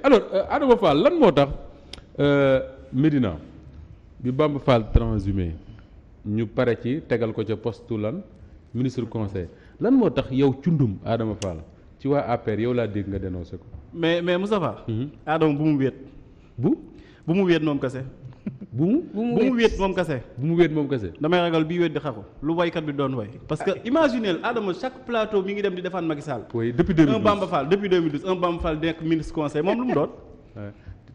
alors Adama Fall lan moo tax Médina bi Bamba Fall transhumé ñu pare ci tegal ko ca postu lan ministre conseil lan moo tax yow cundum Adama Fall ci waa APR yow laa dégg nga dénoncé ko. mais Moustapha. Adama bu mu wéet. bu mu wéet moom kese. bu mu wéet moom kese. bu mu wéet moom kese. damay ragal bii wéet di xaru lu waykat bi doon way. parce que imaginez Adama chaque plateau mi ngi dem di défendre Macky Sall. oui depuis 2012 un Bamba Fall depuis 2012 un Bamba Fall nekk ministre conseil moom lu mu doon.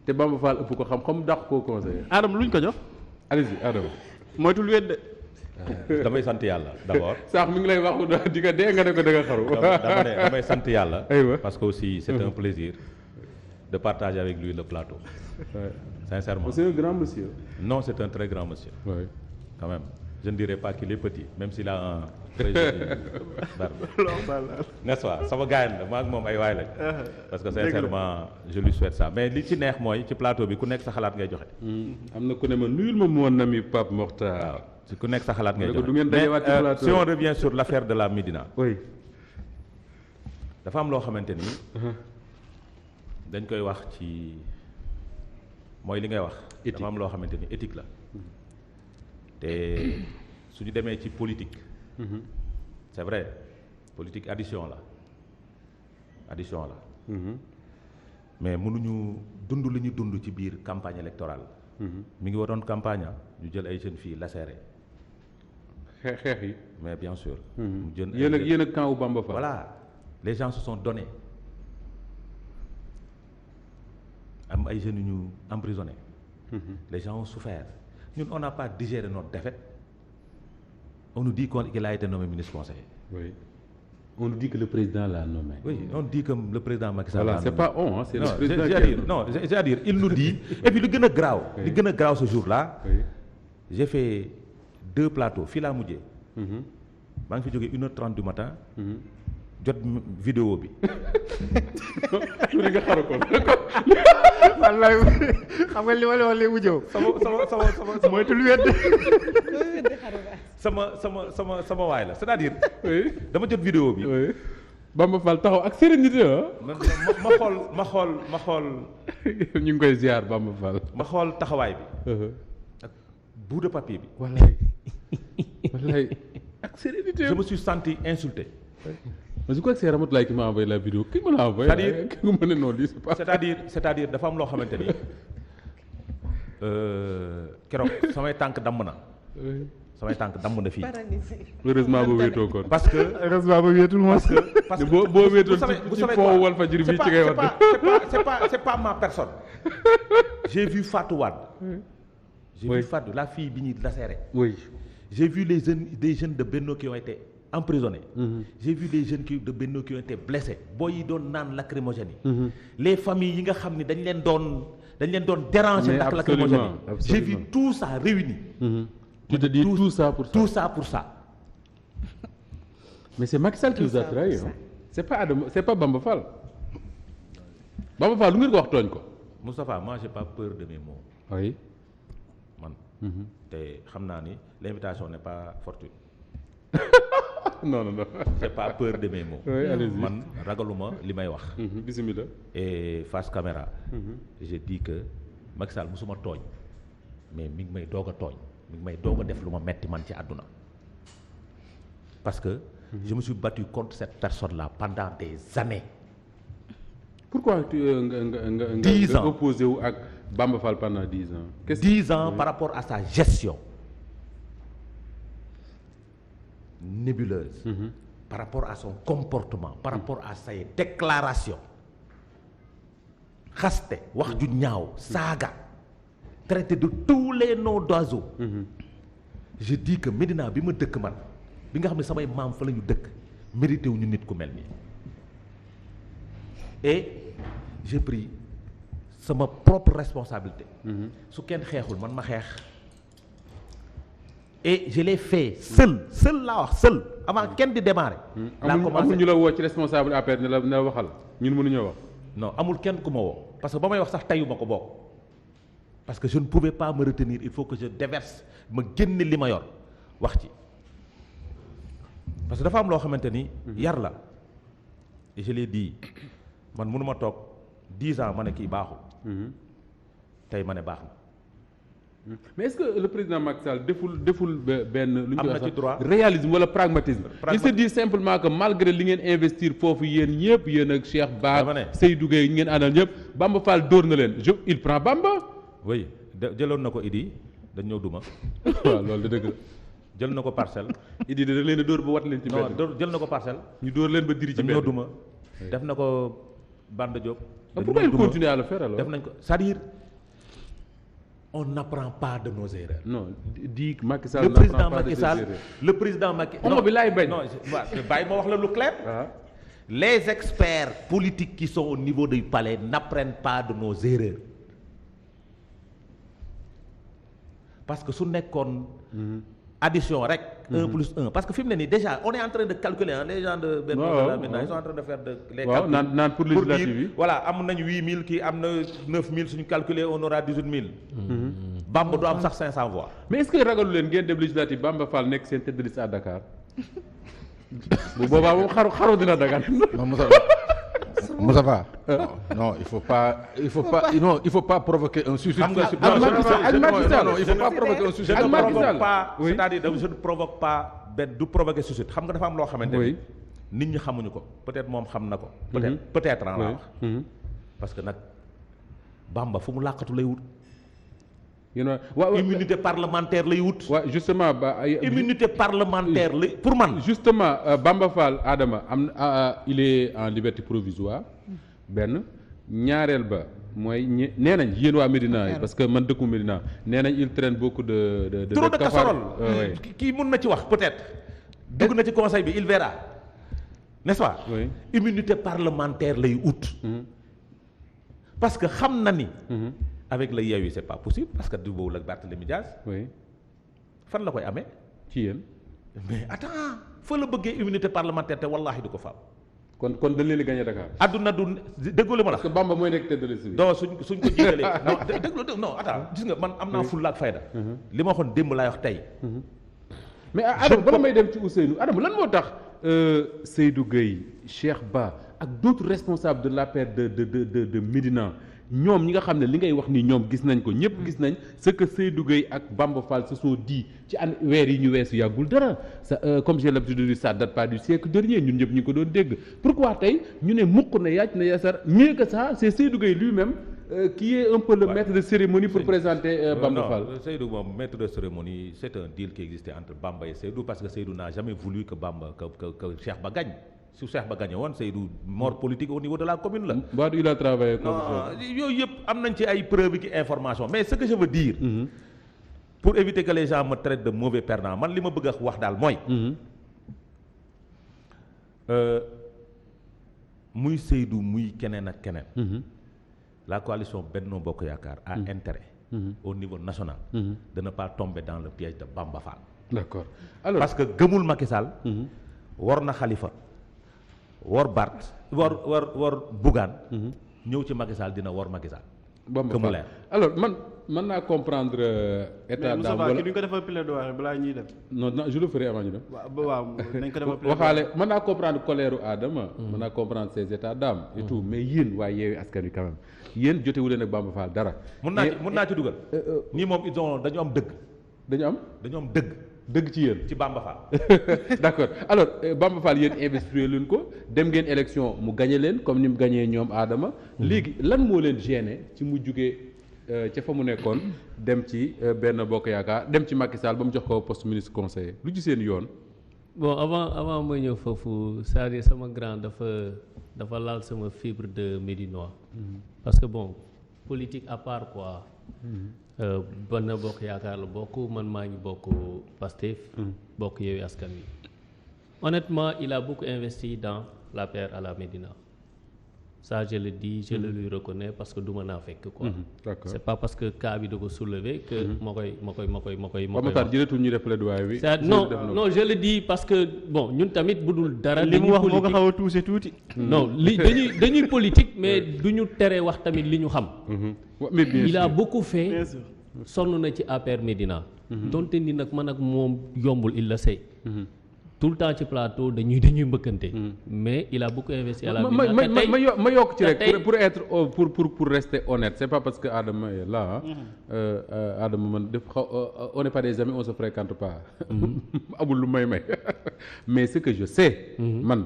te Bamba Fall ëpp ko xam-xam dàq koo conseiller. Adama luñ ko jox. allez-y Adama. moytul wéet de. damay sant yàlla d'abord. sax mi ngi lay wax di nga dee nga ne ko da nga xaru. damay sant yàlla. aywa parce que aussi c'est un plaisir de partager avec lui le plateau. Sincèrement. C'est un grand monsieur. Non, c'est un très grand monsieur. Oui. Quand même. Je ne dirais pas qu'il est petit, même s'il a un très joli barbe. N'est-ce pas? Sama gars la maa ngi moom ay waay lañ. Parce que sincèrement je lui souhaite ça mais li ci neex mooy ci plateau bi ku nekk sa xalaat ngay joxe. am na ku ne ma nuyul ma mon ami Pape Mokhtar. waaw si ku nekk sa xalaat ngay joxe. du ngeen dajewaat ci plateau. Si on revient sur l'affaire de la Médina. oui. dafa am loo xamante ni. dañ koy wax ci. mooy li ngay wax. dafa am loo xamante ni éthique la. te su ñu demee ci politique. c'est vrai politique addition la. mais mënuñu dund li ñu dund ci biir campagne électorale. mi ngi waroon campagne ñu jël ay jeunes filles lacérées. xeex yi. mais bien sûr. mu jël yéen ak camp wu Bamba Fall. voilà les gens se sont donnés. am ay jeunes yu ñu emprisonnés. Les gens ont souffert. Ñun on n'a pas digéré notre défaite. On nous dit qu'il a été nommé ministre conseiller. Oui. On nous dit que le président l'a nommé. Oui, on dit que le président Macky Sall l'a nommé. C'est pas on, c'est le président. C'est-à-dire, il nous dit. Et puis le gën a graaw. li gën a graaw ce jour-là. Oui. J'ai fait 2 plateaux fii laa mujjee. maa ngi fi jógee 1h30 du matin. jot vidéo bi. su ne nga xaru ko. wallaay xam nga li ma la wax léegi mu jëw. sama moytul wéet. sama waay la c'est-à-dire. dama jot vidéo bi. Bamba Fall taxaw ak sérénité ma xool. ñu ngi koy ziar Bamba Fall. ma xool taxawaay bi. ak bout de papier bi. wallaay ak sérénité. Je me suis senti insulté. Mais je crois que c'est Ramatoulaye qui m'a envoyé la vidéo. Qui me l'a envoyé? C'est-à-dire ki nga mën a non lii c'est pas. c'est-à-dire dafa am loo xamante ni keroog samay tànk damm na. samay tànk damm na fii. heureusement ba wéetoo kon. parce que heureusement ba wéetul moom. parce que boo wéetoon ci foo Walfadjri bi ci ngay wax. c'est pas ma personne. J'ai vu Fatou Wade. J'ai vu Fatou la fille bi ñuy lacéré. Oui. J'ai vu des jeunes de Benno qui ont été emprisonnés. J'ai vu des jeunes de Benno qui ont été blessés. Boy yi doon naan lacrymogène yi. Les familles yi nga xam ni dañ leen doon déranger ndax lacrymogène yi. J'ai vu tout ça réuni. Tu te dis tout ça pour ça. Tout ça pour ça. Mais c'est Macky Sall qui vous a trahi, hein? C'est pas Bamba Fall. Bamba Fall lu ngeen ko wax tooñ ko. Moustapha, moi j'ai pas peur de mes mots. Oui. Man. te xam naa ni l'invitation n'est pas fortuite. non. J'ai pas peur de mes mots. Oui, allez-y. Man ragaluma li may wax. Bismillah. Et face caméra. J'ai dit que Macky Sall musuma tooñ mais mi ngi may doog a tooñ mi ngi may doog a def lu ma metti man ci àdduna. Parce que je me suis battu contre cette personne-là pendant des années. Pourquoi tu nga 10 ans opposé wu ak Bamba Fall pendant 10 ans. 10 ans par rapport à sa gestion nébuleuse. Par rapport à son comportement, par rapport à ses déclarations. Xaste wax ju ñaaw saaga traité de tous les noms d'oiseaux. Je dis que Médina bi ma dëkk man bi nga xam ne samay maam fa la ñu dëkk mérité wu ñu nit ku mel nii. Et j'ai pris sama propre responsabilité. su kenn xeexul man ma xeex. Et je l'ai fait seul laa wax seul avant kenn di démarrer. laa commencé amul ñu la woo ci responsable APR ne la waxal ñun mënuñoo wax. non amul kenn ku ma woo parce que ba may wax sax tayu ma ko bokk parce que je ne pouvais pas me retenir il faut que je déverse ma génne li ma yor wax ci parce que dafa am loo xamante ni yar la et je l'ai dit man mënuma toog 10 ans ma ne kii baaxul. tey ma ne baax na. mais est-ce que le président Macky Sall deful benn. lu ñu am na ci droit réalisme wala pragmatisme. il se dit simplement que malgré li ngeen investir foofu yéen ñëpp yéen ak Cheikh Ba. Seydou Gueye ngeen àndal ñëpp Bamba Fall dóor na leen il prend Bamba. oui jëloon na ko Idi dañ ñëw duma. waaw loolu de dëgg la. jël na ko parcelle. Idi da leen a dóor ba wat leen ci mbedd. non jël na ko parcelle. ñu dóor leen ba diri ci mbedd. dañ ñëw duma. def na ko Banda Diop. pourquoi il continue à le faire alors. def nañ ko c'est-à-dire on n'apprend pas de nos erreurs. non di Macky Sall n'apprend pas de ses erreurs. le président Macky Sall. non bi laay bañ. non bàyyi ma wax la lu clair. les experts politiques qui sont au niveau du palais n'apprennent pas de nos erreurs. parce que su nekkoon. addition rek. 1 plus 1 parce que fi mu ne nii déjà on est en train de calculer les gens de. Benno ils sont en train de faire les calculs. naan pour législative yi voilà am nañ 8000 kii am na 9000 suñu calculer on aura 18000. Bamba du am sax 500 voix. mais est-ce que ragalu leen ngeen dem législative Bamba Fall nekk seen tête de liste à Dakar bu boobaa moom xaru dina Dakar. Moussa Ba. Non, il faut pas provoquer un suicide. Non, il faut pas provoquer un suicide. Je ne provoque pas du provoquer suicide. Xam nga dafa am loo xamante ni nit ñi xamuñu ko peut-être moom xam na ko. peut-être laa wax. parce que nag Bamba fu mu làqatu lay wut. immunité parlementaire lay wut. waaw justement immunité parlementaire lay pour man. justement Bamba Fall Adama il est en liberté provisoire benn ñaareel ba mooy nee nañ yéen waa Médina yi parce que man dëkku Médina nee nañ il traîne beaucoup de trop de casserole. kii mun na ci wax peut-être. dugg na ci conseil bi il verra n'est-ce pas. immunité parlementaire lay wut. parce que xam na ni. avec le Yewwi c'est pas possible parce que du boobu ak Barthélémy Dias. fan la koy amee. ci yéen. mais attends fa la bëggee immunité parlementaire te wallaahi du ko faam. kon dañ leen di gagné Dakar. adduna du déggoo li ma la. parce que Bamba mooy nekk tête de liste bi. non suñ ko jiitalee non déglu non attends gis nga man am naa fulla ak fayda. li ma waxoon démb laay wax tey. mais Adama bala may dem ci Ousseynou Adama lan moo tax Seydou Gueye Cheikh Ba ak d'autres responsables de l'APR de Médina ñoom ñi nga xam ne li ngay wax nii ñoom gis nañ ko ñëpp gis nañ ce que Seydou Gueye ak Bamba Fall se sont dit ci weer yi ñu weesu yàggul dara ça comme j'ai l'habitude de dire ça date pas du siècle dernier ñun ñëpp ñu ko doon dégg pourquoi tey ñu ne mukk na yaaj na yasar mieux que ça c'est Seydou Gueye lui-même qui est un peu le maître de cérémonie pour présenter Bamba Fall. Seydou moom maître de cérémonie c'est un deal qui existait entre Bamba et Seydou parce que Seydou n'a jamais voulu que Cheikh Ba gagne. su Cheikh Ba gagné woon Seydou mort politique au niveau de la commune la. Mbadou il a travaillé comme non yooyu yëpp am nañ ci ay preuves ki information mais ce que je veux dire. pour éviter que les gens me traitent de mauvais perdant man li ma bëgg a wax daal mooy. muy Seydou muy keneen ak keneen. la coalition Benno Bokk Yaakaar a intérêt. au niveau national. de ne pas tomber dans le piège de Bamba Fall. D'accord alors parce que gëmul Macky Sall. war na Khalifa. war Bart war Bougane. ñëw ci Macky Sall dina war Macky Sall. Bamba Fall alors man naa comprendre état d'âme wala mais Moussa ko defal plaidoyer balaa ñuy dem. non je le ferai avant ñu dem. waaw nañ ko defal plaidoyer waxaale mën naa comprendre colère Adama. mën naa comprendre ses états d'âme et tout mais yéen waa Yewwi Askan Wi quand même yéen jotewu leen ak Bamba Fall dara. mun naa ci dugal. nii moom dañu am dëgg. dañu am dëgg ci yéen ci Bamba Fall. d'accord alors Bamba Fall yéen investir leen ko dem ngeen élection mu gagné leen comme ni mu gagné ñoom Adama. léegi lan moo leen gêné ci mu jugee ca fa mu nekkoon dem ci Benno Bokk Yaakaar dem ci Macky Sall ba mu jox ko poste ministre conseiller lu ci seen yoon. bon avant mooy ñëw foofu c'est-à-dire sama grand dafa laal sama fibre de médinois. parce que bon politique à part quoi. Benno Bokk Yaakaar la bokk man maa ngi bokk Pastef. bokk Yewwi Askan Wi. honnêtement il a beaucoup investi dans l'APR à la Médina ça je le dis je le lui reconnais parce que du ma naa fekk quoi. D'accord. c'est pas parce que cas bi da ko soulever que ma koy jërëtul ñu def plaidoyer bi. non je le dis parce que bon ñun tamit bu dul dara. li mu wax moo ko xaw a touché tuuti. non dañuy politique mais du ñu tere wax tamit li ñu xam. il a beaucoup fait. sonn na ci APR Médina. donte ni nag man ak moom yombul il la sait. tout le temps ci plateau dañuy mbëkkante. mais il a beaucoup investi à la ma yokk ci rek pour être pour rester honnête c'est pas parce que Adama est là Adama man def on n'est pas des amis on se fréquente pas. amul lu may mais ce que je sais. man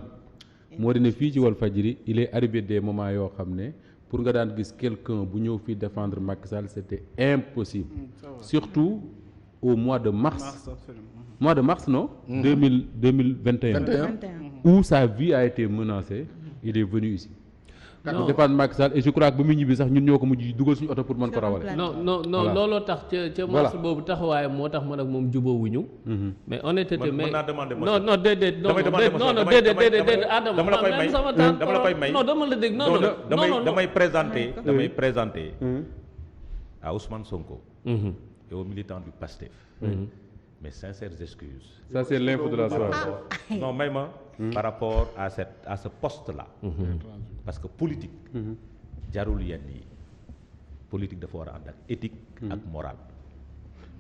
moo di ne fii ci Walfadjri il est arrivé des moments yoo xam ne pour nga daan gis quelqu'un bu ñëw fii défendre Macky Sall c'était impossible. surtout au mois de mars. Mois de mars non. 2021. Où sa vie a été menacée il est venu ici. pour défendre Macky Sall et je crois que ba muy ñibbi sax ñun ñoo ko mujj dugal suñu oto pour mën ko rawale. non looloo tax ca mars boobu taxawaay moo tax man ak moom jubóowuñu. mais honnêteté mais non déedéet Adama dama la koy may non dama la dégg non damay présenter à Ousmane Sonko et aux militants du PASTEF mes sincères excuses. Ça c'est l'info de la soirée. Non may ma par rapport à ce poste-là. Parce que politique jarul yenn yi politique dafa war a ànd ak éthique ak morale.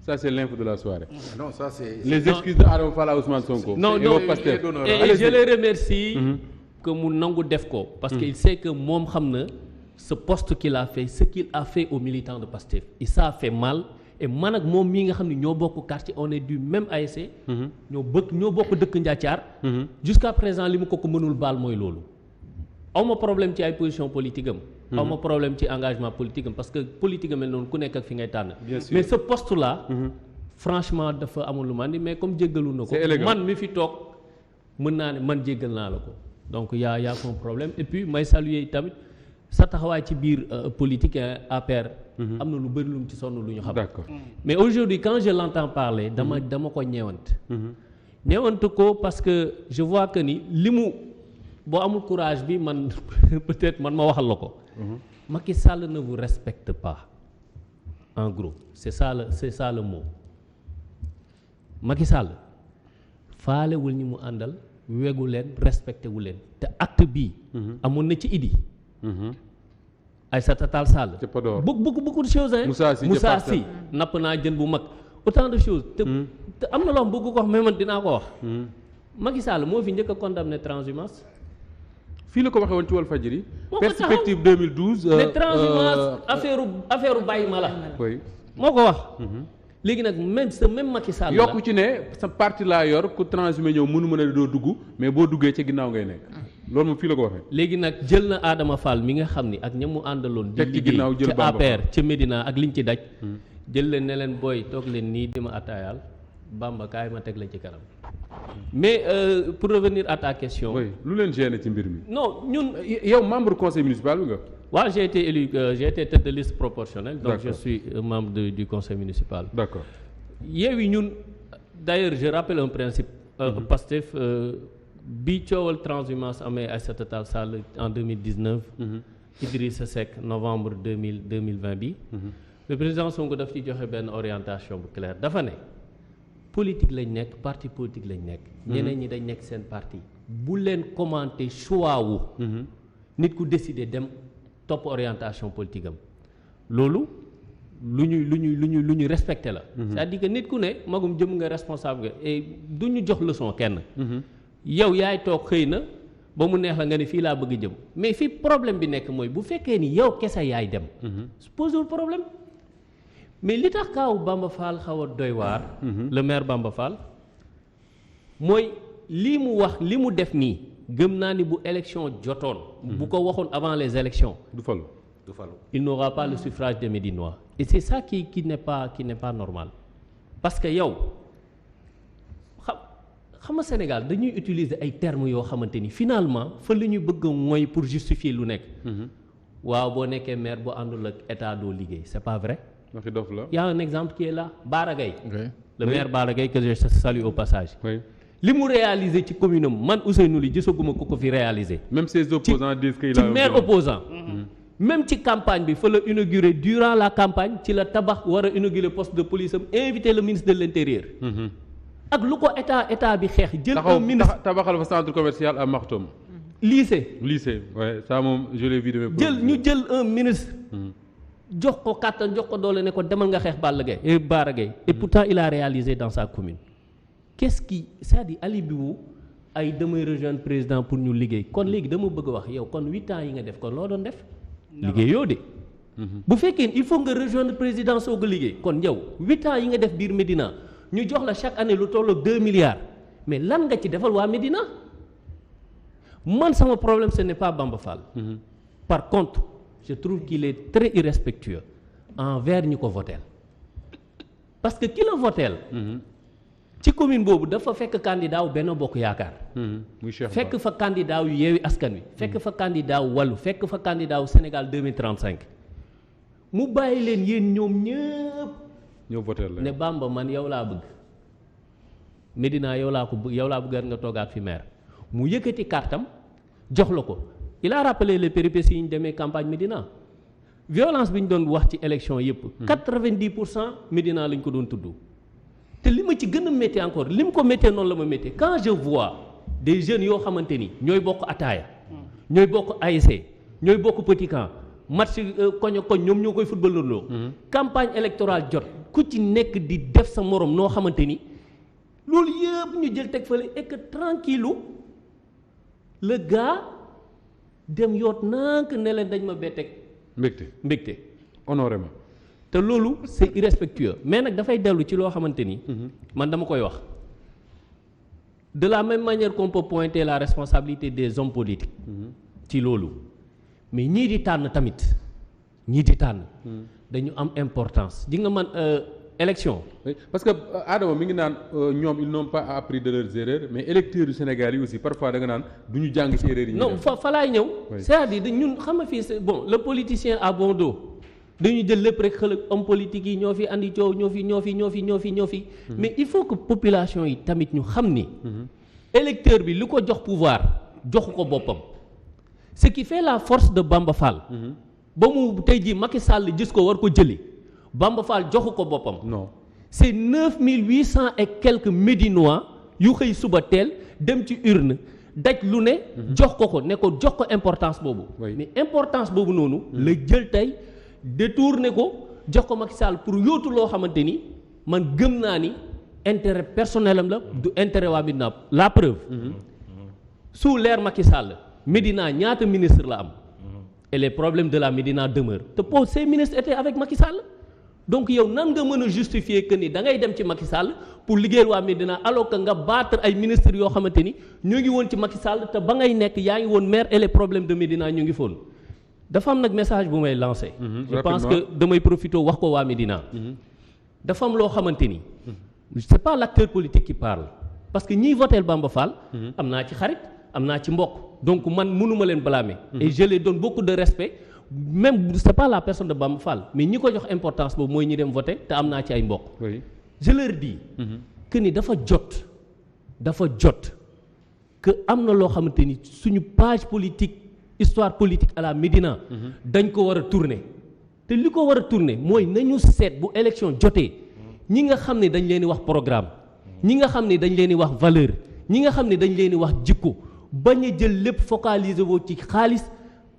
Ça c'est l'info de la soirée. Non, ça c'est Les excuses de Adama Fall à Ousmane Sonko. Non, et je le remercie que mu nangu def ko parce qu'il sait que moom xam na ce poste qu'il a fait, ce qu'il a fait aux militants de Pastef. Et ça a fait mal. Et man ak moom mii nga xam ne ñoo bokk quartier on est du même ASC. ñoo bokk dëkk Ndiathiar. Jusqu'à présent li mu ko mënul baal mooy loolu. awma problème ci ay position politique am. awma problème ci engagement politique am parce que politique am mel noonu ku nekk ak fi ngay tànn. mais ce poste là. franchement dafa amul lu ma andi mais comme jéggalu na ko. man mi fi toog mën naa ne man jéggal naa la ko donc y a son problème et puis may saluer tamit sa taxawaay ci biir politique APR. am na lu bëri lu mu ci sonn lu ñu xam. D'accord. mais aujourd'hui quand je l'entends parler dama ko ñeewant. ñeewant ko parce que je vois que ni li mu boo amul courage bi man peut-être man ma waxal la ko. Macky Sall ne vous respecte pas en gros c'est ça le mot. Macky Sall faalewul ñi mu àndal wegu leen respecté wu leen te acte bii. amoon na ci Idi. Aïssata Tall Sall. beaucoup de choses hein. Moussa Sy napp naa jën bu mag autant de choses. te am na loo xam bëgg ko wax mais man dinaa ko wax. Macky Sall moo fi njëkk a condamné transhumance. fii la ko waxee woon ci Walfadjri. perspective 2012. mais transhumance affaire bàyyi ma la. oui moo ko wax. léegi nag même Macky Sall la yokku ci ne sa parti laa yor ku transhumé ñëw mënu mën a doo dugg mais boo duggee ca ginnaaw ngay nekk. loolu moom fii la ko waxee. léegi nag jël na Adama Fall mi nga xam ni ak ña mu àndaloon. di liggéey ci APR ca Médina ak liñ ci daj. jël leen ne leen booy toog leen nii di ma attaayaal Bamba kaay ma teg la ci kanam. mais pour revenir à ta question. oui lu leen gêné ci mbir mi. non ñun. yow membre conseil municipal bi nga. waaw j'ai été élu j'ai été tête de liste proportionnelle. donc je suis membre du conseil municipal. D'accord. Yewwi ñun d'ailleurs je rappelle un principe. Pastef bi coowal transhumance amee Aïssata Tall Sall en 2019. Idrissa Seck novembre 2020 bi. le président Sonko daf ci joxe benn orientation bu claire dafa ne politique lañ nekk parti politique lañ nekk. ñeneen ñi dañ nekk seen parti. bu leen commenter choix wu. nit ku décider dem topp orientation politique am loolu lu ñu respecté la. c'est-à-dire que nit ku ne magum jëm nga responsable nga et du ñu jox leçon kenn. yow yaay toog xëy na ba mu neex la nga ne fii laa bëgg jëm mais fii problème bi nekk mooy bu fekkee ni yow kese yaay dem. posewul problème mais li tax kaaw Bamba Fall xaw a doy waar. le maire Bamba Fall mooy lii mu wax li mu def nii gëm naa ni bu élection jotoon. bu ko waxoon avant les élections. du falu. il n'aura pas le suffrage des Médinois et c'est ça qui n'est pas normal parce que yow xam nga Sénégal dañuy utiliser ay termes yoo xamante ni finalement fa la ñuy bëgg a mooy pour justifier lu nekk. waaw boo nekkee maire boo àndul ak état doo liggéey c'est pas vrai. waxi dof la. y a un exemple qui est là Bara Gaye. le maire Bara Gaye que je salue au passage. li mu réaliser ci commune am man Ousseynou Ly gisaguma ko fi réaliser. même ses opposants disent qu'il a ci maire opposant même ci campagne bi fa la inauguré durant la campagne ci la tabax war a inaugurer poste de police am invité le ministre de l'intérieur. ak lu ko état bi xeex. jël un ministre tabaxal fa centre commercial à Makhtoum. lycée ouais ça moom je l'ai vu de mes propres ñu jël un ministre. jox ko kàttan jox ko doole ne ko demal nga xeex Bara Gaye et pourtant il a réalisé dans sa commune. qu'est-ce qui c'est-à-dire alibi wu ay damay rejoindre président pour ñu liggéey kon léegi dama bëgg a wax yow kon 8 ans yi nga def kon loo doon def liggéey yoo de bu fekkee il faut nga rejoindre président soog a liggéey kon yow 8 ans yi nga def biir Médina ñu jox la chaque année lu tolloog 2 milliards mais lan nga ci defal waa Médina man sama problème ce n'est pas Bamba Fall par contre je trouve qu'il est très irrespectueux envers ñi ko voteel parce que ki la voteel ci commune boobu dafa fekk candidat wu Benno Bokk Yaakaar muy Cheikh fekk fa candidat yu Yewwi Askan Wi fekk fa candidat wu Wallu fekk fa candidat wu Sénégal 2035 mu bàyyi leen yéen ñoom ñëpp ñoo voté la ne Bamba man yow laa bëgg Médina yow laa ko bëgg yow laa bëgg nga toogaat fi maire mu yëkkati kartam jox la ko il a rappelé les péripéties yi ñu demee campagne Médina violence bi ñu doon wax ci élection yëpp 90% Médina lañ ko doon tudd te li ma ci gën a métti encore li mu ko méttee noonu la ma méttee quand je vois des jeunes yoo xamante ni ñooy bokk ataaya ñooy bokk ASC ñooy bokk petit camp match koñ ak koñ ñoom ñoo koy footballandoo campagne électorale jot ku ci nekk di def sa morom noo xamante ni loolu yëpp ñu jël teg fële et que tranquille le gars dem yoot nank ne leen dañ ma betteeg mbégte honoré ma te loolu c'est irrespectueux mais nag dafay dellu ci loo xamante ni man dama koy wax de la même manière qu'on peut pointer la responsabilité des hommes politiques ci loolu mais ñii di tànn tamit dañu am importance di nga man élection parce que Adama mi ngi naan ñoom ils n'ont pas appris de leurs erreurs mais électeurs du Sénégal yi aussi parfois da nga naan du ñu jàng ci erreurs yi non fa laay ñëw c'est-à-dire ñun xam nga fii bon le politicien à bon dos dañu jël lépp rek xel homme politique yi ñoo fi andi coow ñoo fi mais il faut que population yi tamit ñu xam ni électeur bi li ko jox pouvoir joxu ko boppam ce qui fait la force de Bamba Fall ba mu tey jii Macky Sall gis ko war ko jëli Bamba Fall joxu ko boppam non c'est 9800 et quelques Médinois yu xëy suba teel dem ci urne daj lu ne jox ko ne ko jox ko importance boobu mais importance boobu noonu la jël tey détourné ko jox ko Macky Sall pour yóotu loo xamante ni man gëm naa ni intérêt personnel am la du intérêt waa Médina la preuve sous l'ère Macky Sall Médina ñaata ministre la am et les problèmes de la Médina demeurent te pour ces ministres étaient avec Macky Sall donc yow nan nga mën a justifier que ni da ngay dem ci Macky Sall pour liggéeyal waa Médina alors que nga battre ay ministres yoo xamante ni ñu ngi woon ci Macky Sall te ba ngay nekk yaa ngi woon maire et les problèmes de Médina ñu ngi foon dafa am nag message bu may lancé je pense que damay profité wax ko waa Médina dafa am loo xamante ni c'est pas l'acteur politique qui parle parce que ñiy voteel Bamba Fall am naa ci xarit am naa ci mbokk donc man mënuma leen blâmer et je les donne beaucoup de respect même c'est pas la personne de Bamba Fall mais ñi ko jox importance boobu mooy ñi dem voter te am naa ci ay mbokk je leur dis que ni dafa jot que am na loo xamante ni suñu page politique histoire politique à la Médina dañ ko war a tourner te li ko war a tourner mooy nañu seet bu élection jotee ñi nga xam ne dañ leen di wax programme ñi nga xam ne dañ leen di wax valeur ñi nga xam ne dañ leen di wax jikko bañ a jël lépp focaliser woo ci xaalis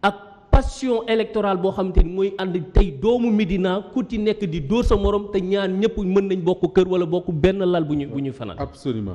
ak passion électorale boo xamante ni mooy ànd tey doomu Médina ku ci nekk di dóor sa morom te ñaan ñëpp mën nañ bokk kër wala bokk benn lal bu ñu fanaan. Absolument.